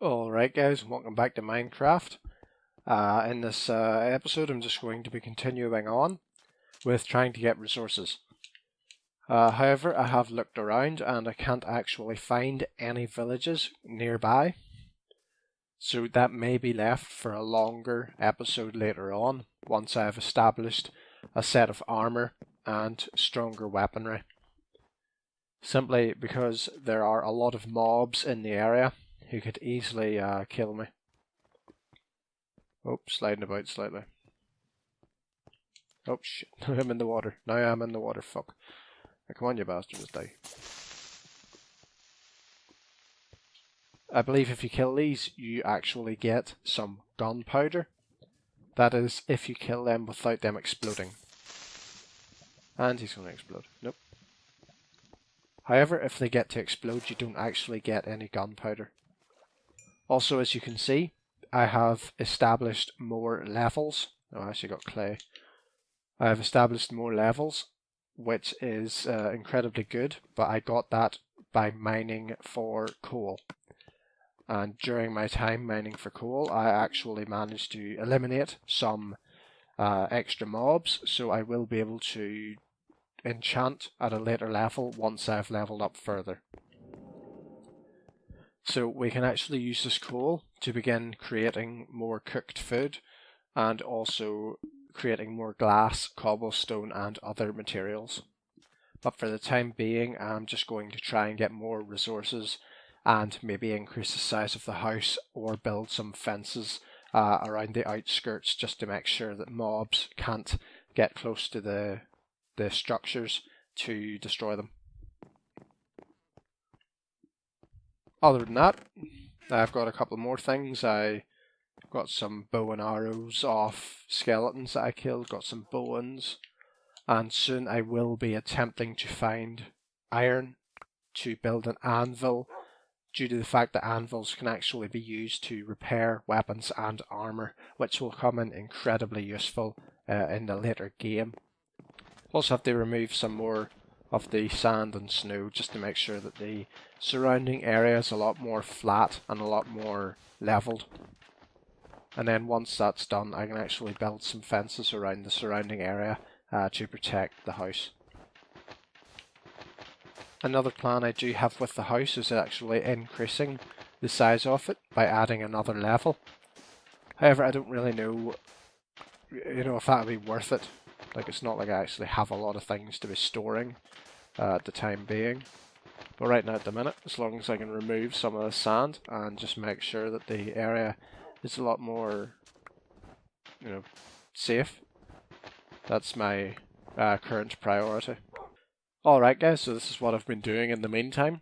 Alright guys, welcome back to Minecraft. In this episode I'm just going to be continuing on with trying to get resources. However, I have looked around and I can't actually find any villages nearby. So that may be left for a longer episode later on, once I have established a set of armor and stronger weaponry. Simply because there are a lot of mobs in the area who could easily kill me. Oh, sliding about slightly. Oh shit, I'm in the water. Now I'm in the water, fuck. Now, come on you bastards, die. I believe if you kill these, you actually get some gunpowder. That is, if you kill them without them exploding. And he's going to explode. Nope. However, if they get to explode, you don't actually get any gunpowder. Also, as you can see, I have established more levels. Oh, I actually got clay. I have established more levels, which is incredibly good, but I got that by mining for coal. And during my time mining for coal, I actually managed to eliminate some extra mobs, so I will be able to enchant at a later level once I've leveled up further. So we can actually use this coal to begin creating more cooked food and also creating more glass, cobblestone and other materials. But for the time being, I'm just going to try and get more resources and maybe increase the size of the house or build some fences around the outskirts just to make sure that mobs can't get close to the structures to destroy them. Other than that, I've got a couple more things. I got some bow and arrows off skeletons that I killed, got some bones, and soon I will be attempting to find iron to build an anvil, due to the fact that anvils can actually be used to repair weapons and armor, which will come in incredibly useful in the later game. Also have to remove some more of the sand and snow just to make sure that the surrounding area is a lot more flat and a lot more leveled. And then once that's done, I can actually build some fences around the surrounding area to protect the house. Another plan I do have with the house is actually increasing the size of it by adding another level. However, I don't really know, if that would be worth it. Like, it's not like I actually have a lot of things to be storing at the time being. But right now at the minute, as long as I can remove some of the sand and just make sure that the area is a lot more, safe, that's my current priority. Alright guys, so this is what I've been doing in the meantime.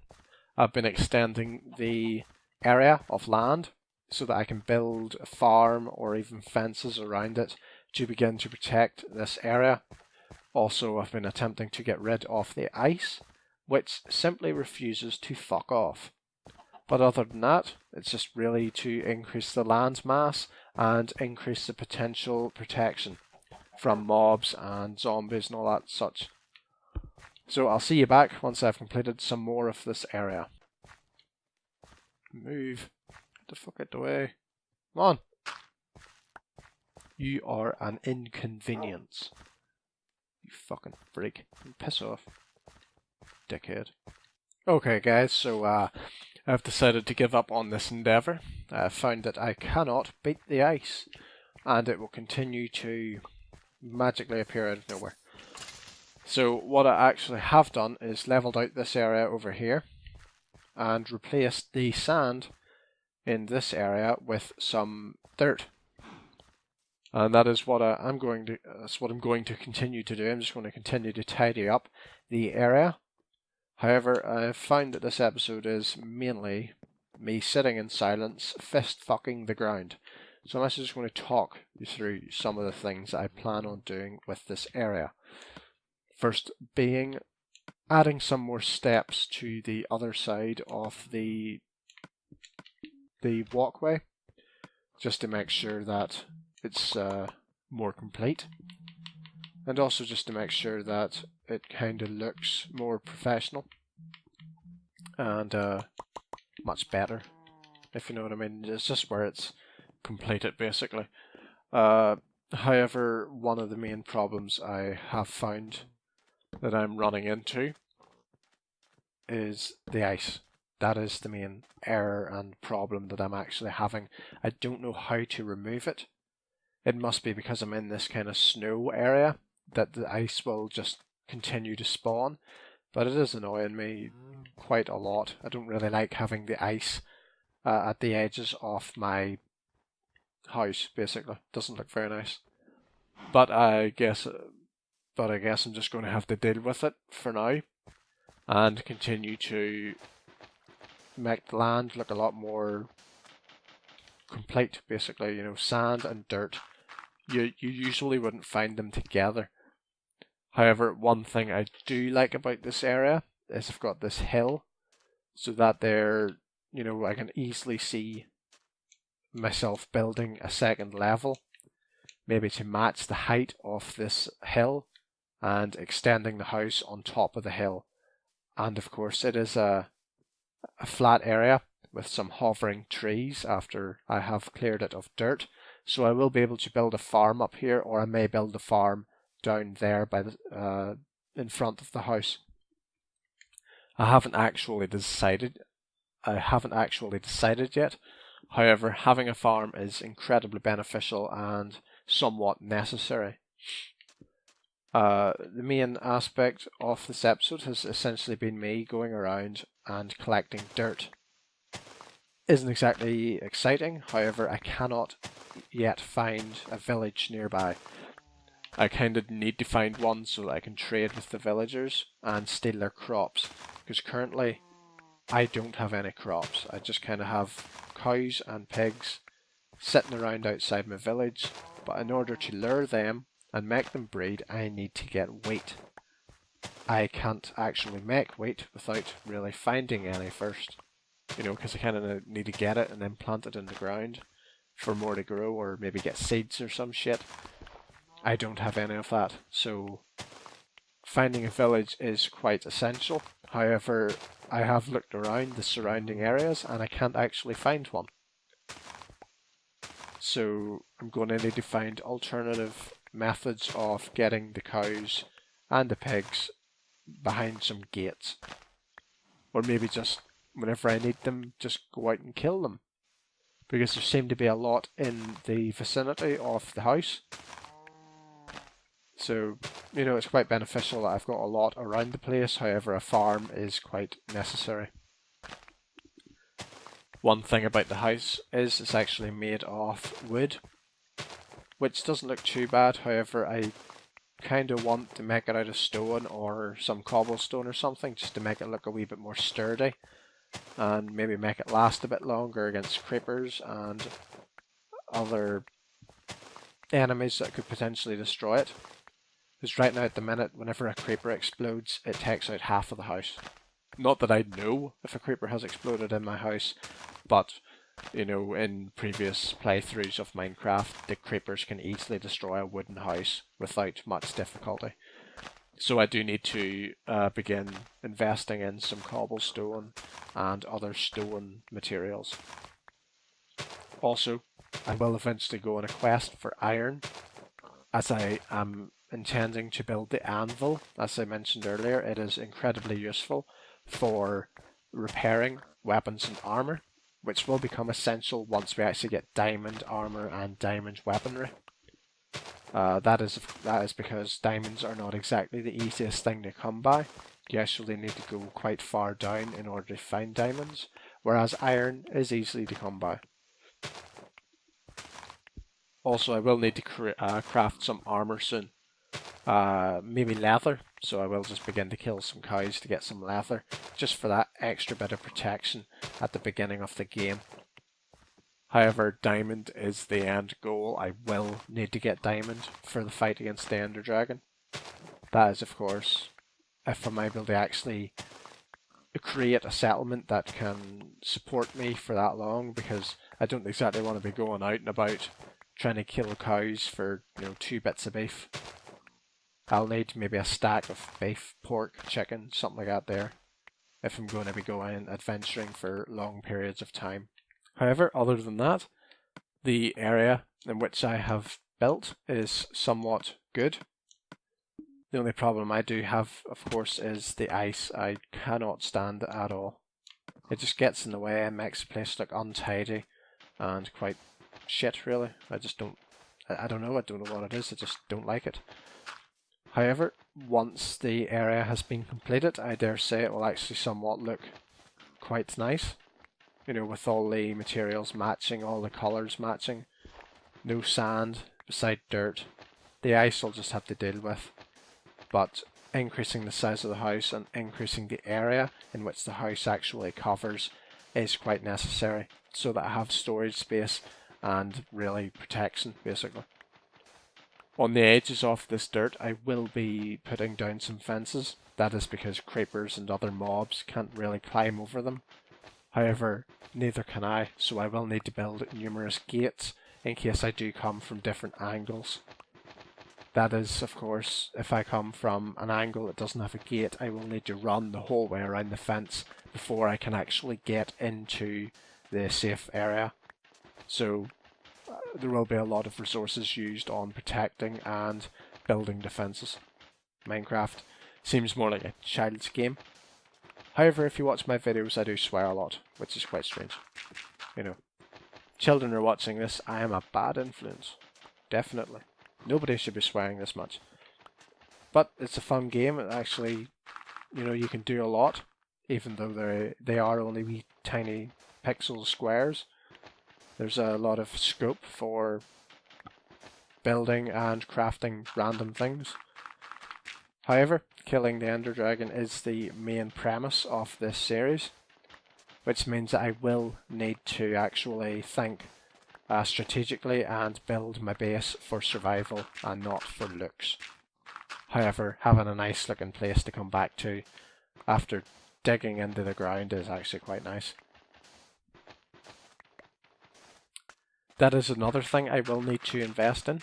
I've been extending the area of land so that I can build a farm or even fences around it to begin to protect this area. Also, I've been attempting to get rid of the ice, which simply refuses to fuck off. But other than that, it's just really to increase the land mass and increase the potential protection from mobs and zombies and all that such. So I'll see you back once I've completed some more of this area. Move. Get the fuck out the way. Come on. You are an inconvenience. You fucking freak. Piss off. Dickhead. Okay guys, so I've decided to give up on this endeavour. I've found that I cannot beat the ice, and it will continue to magically appear out of nowhere. So what I actually have done is leveled out this area over here and replaced the sand in this area with some dirt. And that is what I'm going to continue to do. I'm just going to continue to tidy up the area. However, I've found that this episode is mainly me sitting in silence, fist fucking the ground. So I'm actually just going to talk you through some of the things I plan on doing with this area. First being adding some more steps to the other side of the walkway, just to make sure that it's more complete, and also just to make sure that it kind of looks more professional and much better. if you know what I mean. It's just where it's completed, basically. However, one of the main problems I have found that I'm running into is the ice. That is the main error and problem that I'm actually having. I don't know how to remove it. It must be because I'm in this kind of snow area that the ice will just continue to spawn, but it is annoying me quite a lot. I don't really like having the ice at the edges of my house, basically. Doesn't look very nice. But I guess I'm just going to have to deal with it for now and continue to make the land look a lot more complete, basically. You know, sand and dirt. You usually wouldn't find them together. However, one thing I do like about this area is I've got this hill, so that I can easily see myself building a second level, maybe to match the height of this hill, and extending the house on top of the hill. And of course, it is a flat area with some hovering trees after I have cleared it of dirt. So I will be able to build a farm up here, or I may build a farm down there by the in front of the house. I haven't actually decided yet. However, having a farm is incredibly beneficial and somewhat necessary. The main aspect of this episode has essentially been me going around and collecting dirt. Isn't exactly exciting, however I cannot yet find a village nearby. I kind of need to find one so that I can trade with the villagers and steal their crops, because currently I don't have any crops. I just kind of have cows and pigs sitting around outside my village, but in order to lure them and make them breed, I need to get wheat. I can't actually make wheat without really finding any first, because I kind of need to get it and then plant it in the ground for more to grow, or maybe get seeds or some shit. I don't have any of that, so finding a village is quite essential. However, I have looked around the surrounding areas and I can't actually find one. So I'm going to need to find alternative methods of getting the cows and the pigs behind some gates. Or maybe just, whenever I need them, just go out and kill them. Because there seem to be a lot in the vicinity of the house. So, it's quite beneficial that I've got a lot around the place. However, a farm is quite necessary. One thing about the house is it's actually made of wood, which doesn't look too bad. However, I kind of want to make it out of stone or some cobblestone or something, just to make it look a wee bit more sturdy and maybe make it last a bit longer against creepers and other enemies that could potentially destroy it. Because right now at the minute, whenever a creeper explodes, it takes out half of the house. Not that I know if a creeper has exploded in my house, but in previous playthroughs of Minecraft, the creepers can easily destroy a wooden house without much difficulty. So I do need to begin investing in some cobblestone and other stone materials. Also, I will eventually go on a quest for iron, as I am intending to build the anvil. As I mentioned earlier, it is incredibly useful for repairing weapons and armor, which will become essential once we actually get diamond armor and diamond weaponry. That is because diamonds are not exactly the easiest thing to come by. You actually need to go quite far down in order to find diamonds, whereas iron is easily to come by. Also, I will need to craft some armor soon. Maybe leather, so I will just begin to kill some cows to get some leather, just for that extra bit of protection at the beginning of the game. However, diamond is the end goal. I will need to get diamond for the fight against the Ender Dragon. That is, of course, if I'm able to actually create a settlement that can support me for that long, because I don't exactly want to be going out and about trying to kill cows for 2 bits of beef. I'll need maybe a stack of beef, pork, chicken, something like that there, if I'm going to be going adventuring for long periods of time. However, other than that, the area in which I have built is somewhat good. The only problem I do have, of course, is the ice. I cannot stand it at all. It just gets in the way and makes the place look untidy and quite shit, really. I just don't, I don't know what it is, I just don't like it. However, once the area has been completed, I dare say it will actually somewhat look quite nice. You know, with all the materials matching, all the colours matching. No sand beside dirt. The ice I'll just have to deal with. But increasing the size of the house and increasing the area in which the house actually covers is quite necessary, so that I have storage space and really protection, basically. On the edges of this dirt I will be putting down some fences. That is because creepers and other mobs can't really climb over them. However, neither can I, so I will need to build numerous gates in case I do come from different angles. That is, of course, if I come from an angle that doesn't have a gate, I will need to run the whole way around the fence before I can actually get into the safe area. So there will be a lot of resources used on protecting and building defences. Minecraft seems more like a child's game. However, if you watch my videos, I do swear a lot, which is quite strange. You know, children are watching this, I am a bad influence. Definitely. Nobody should be swearing this much. But it's a fun game. It actually, you know, you can do a lot, even though they are only wee tiny pixel squares. There's a lot of scope for building and crafting random things. However, killing the Ender Dragon is the main premise of this series, which means that I will need to actually think strategically and build my base for survival and not for looks. However, having a nice looking place to come back to after digging into the ground is actually quite nice. That is another thing I will need to invest in.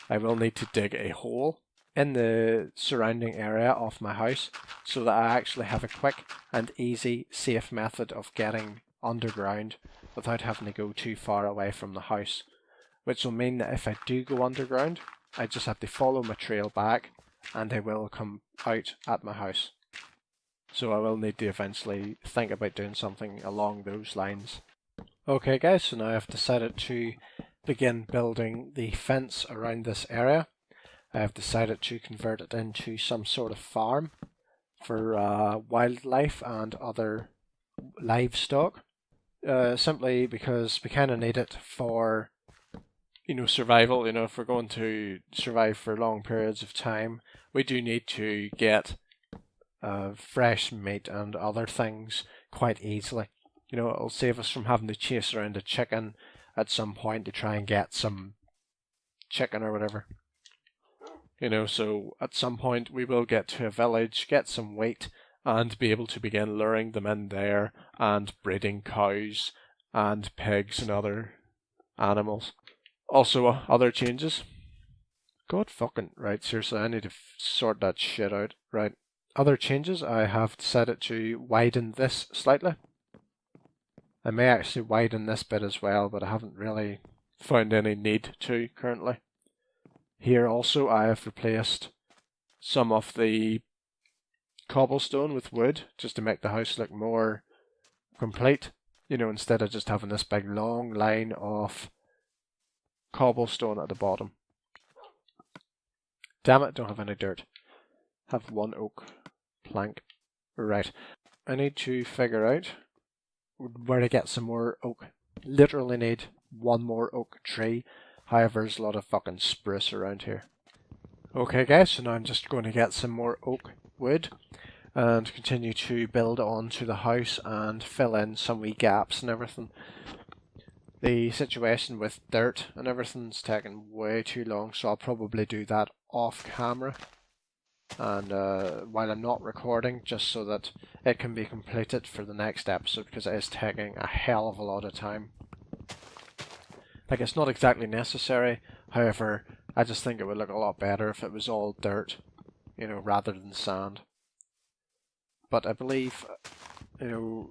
I will need to dig a hole in the surrounding area of my house so that I actually have a quick and easy, safe method of getting underground without having to go too far away from the house, which will mean that if I do go underground, I just have to follow my trail back and I will come out at my house. So I will need to eventually think about doing something along those lines. Okay guys, so now I've decided to begin building the fence around this area. I have decided to convert it into some sort of farm for wildlife and other livestock. Simply because we kind of need it for, you know, survival. You know, if we're going to survive for long periods of time, we do need to get fresh meat and other things quite easily. You know, it'll save us from having to chase around a chicken at some point to try and get some chicken or whatever. You know, so at some point we will get to a village, get some wheat, and be able to begin luring them in there and breeding cows and pigs and other animals. Also, other changes. God fucking, right, seriously, I need to sort that shit out. Right, other changes, I have decided to widen this slightly. I may actually widen this bit as well, but I haven't really found any need to currently. Here also I have replaced some of the cobblestone with wood just to make the house look more complete. You know, instead of just having this big long line of cobblestone at the bottom. Damn it, don't have any dirt. Have one oak plank. Right. I need to figure out where to get some more oak. Literally need one more oak tree. However, there's a lot of fucking spruce around here. Okay guys, so now I'm just going to get some more oak wood and continue to build onto the house and fill in some wee gaps and everything. The situation with dirt and everything's taking way too long, so I'll probably do that off camera and while I'm not recording, just so that it can be completed for the next episode, because it is taking a hell of a lot of time. Like, it's not exactly necessary, however, I just think it would look a lot better if it was all dirt, you know, rather than sand. But I believe, you know,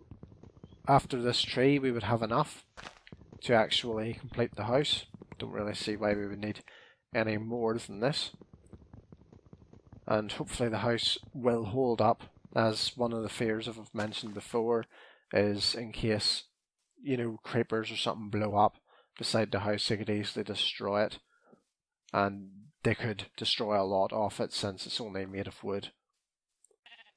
after this tree we would have enough to actually complete the house. Don't really see why we would need any more than this. And hopefully the house will hold up, as one of the fears I've mentioned before is in case, you know, creepers or something blow up beside the house, they could easily destroy it. And they could destroy a lot of it since it's only made of wood.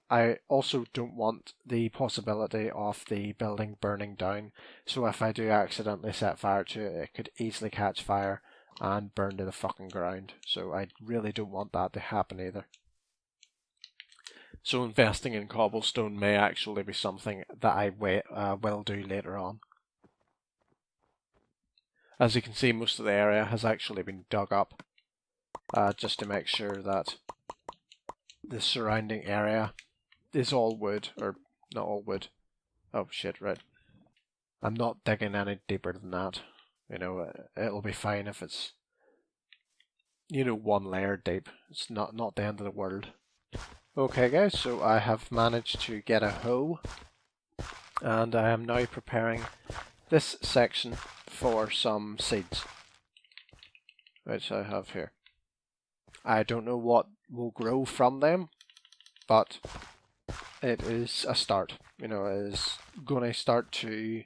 I also don't want the possibility of the building burning down, so if I do accidentally set fire to it, it could easily catch fire and burn to the fucking ground. So I really don't want that to happen either. So investing in cobblestone may actually be something that I will do later on. As you can see, most of the area has actually been dug up, just to make sure that the surrounding area is all wood, or not all wood. Oh shit, right. I'm not digging any deeper than that. You know, it'll be fine if it's, you know, one layer deep. It's not the end of the world. Okay guys, so I have managed to get a hoe, and I am now preparing this section for some seeds, which I have here. I don't know what will grow from them, but it is a start. You know, it is going to start to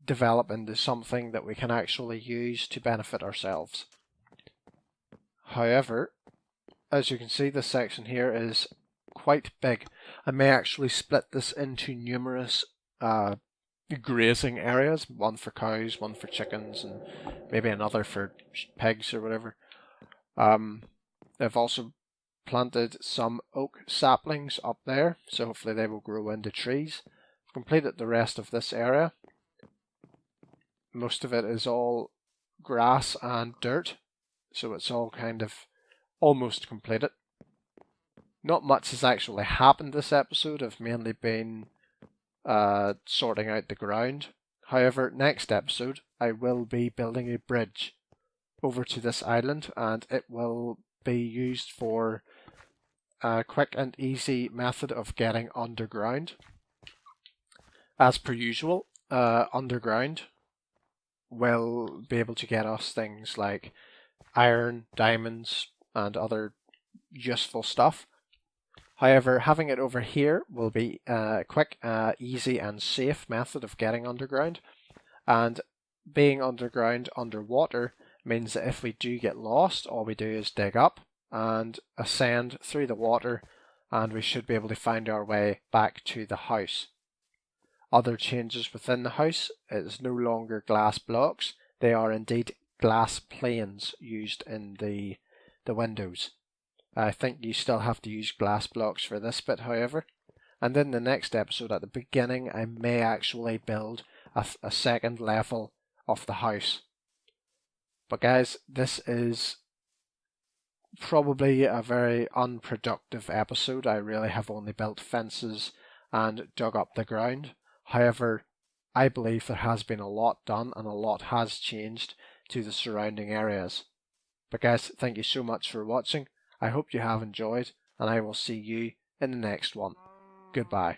develop into something that we can actually use to benefit ourselves. However, as you can see, this section here is quite big. I may actually split this into numerous grazing areas, one for cows, one for chickens, and maybe another for pigs or whatever. I've also planted some oak saplings up there, so hopefully they will grow into trees. I've completed the rest of this area. Most of it is all grass and dirt, so it's all kind of almost completed. Not much has actually happened this episode. I've mainly been sorting out the ground. However, next episode I will be building a bridge over to this island, and it will be used for a quick and easy method of getting underground. As per usual, underground will be able to get us things like iron, diamonds, and other useful stuff. However, having it over here will be a quick, easy and safe method of getting underground. And being underground underwater means that if we do get lost, all we do is dig up and ascend through the water, and we should be able to find our way back to the house. Other changes within the house: it is no longer glass blocks, they are indeed glass planes used in the windows. I think you still have to use glass blocks for this bit, however. And in the next episode, at the beginning, I may actually build a second level of the house. But guys, this is probably a very unproductive episode. I really have only built fences and dug up the ground. However, I believe there has been a lot done and a lot has changed to the surrounding areas. But guys, thank you so much for watching. I hope you have enjoyed, and I will see you in the next one. Goodbye.